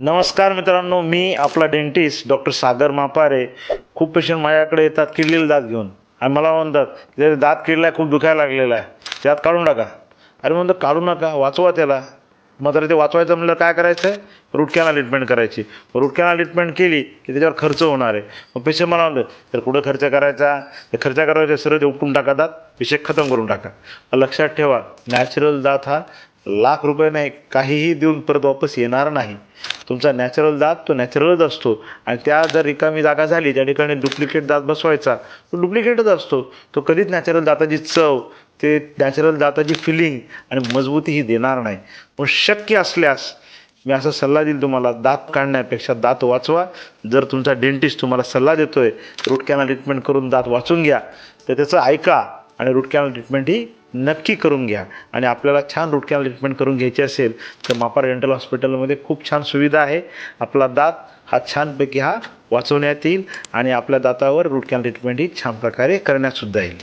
नमस्कार मित्रांनो, मी आपला डेंटिस्ट डॉक्टर सागर मापारे. खूप पेशंट माझ्याकडे येतात किडलेले दात घेऊन आणि मला म्हणतात ते दात किडला खूप दुखायला लागलेला आहे, त्यात काढून टाका. अरे म्हणतो काढू नका, वाचवा त्याला. मग तर ते वाचवायचं म्हणलं काय करायचं आहे, रूट कॅनल ट्रीटमेंट करायची. रूट कॅनल ट्रीटमेंट केली की त्याच्यावर खर्च होणार आहे. मग पेशंट मला म्हणलं तर कुठं खर्च करायचा, ते खर्च करायचा सरळ ते उपटून टाका दात, विषय खतम करून टाका. लक्षात ठेवा, नॅचरल दात हा लाख रुपये नाही काहीही देऊन परत वापस येणार नाही. तुमचा नॅचरल दात तो नॅचरलच असतो आणि त्या जर रिकामी जागा झाली त्या ठिकाणी डुप्लिकेट दात बसवायचा तो डुप्लिकेटच असतो. तो कधीच नॅचरल दाताची चव, ते नॅचरल दाताची फिलिंग आणि मजबूती ही देणार नाही. पण शक्य असल्यास मी असा सल्ला देईल तुम्हाला, दात काढण्यापेक्षा दात वाचवा. जर तुमचा डेंटिस्ट तुम्हाला सल्ला देतोय रूट कॅनल ट्रीटमेंट करून दात वाचून घ्या, तर त्याचं ऐका आणि रूट कॅनल ट्रीटमेंट ही नक्की करून घ्या. आणि आपल्याला छान रूट कॅनल ट्रीटमेंट करून घ्यायची असेल तर मापार डेंटल हॉस्पिटलमध्ये खूप छान सुविधा आहे. आपला दात हा छानपैकी वाचवण्यात येईल आणि आपल्या दातावर रूट कॅनल ट्रीटमेंट ही छान प्रकारे करण्यातसुद्धा येईल.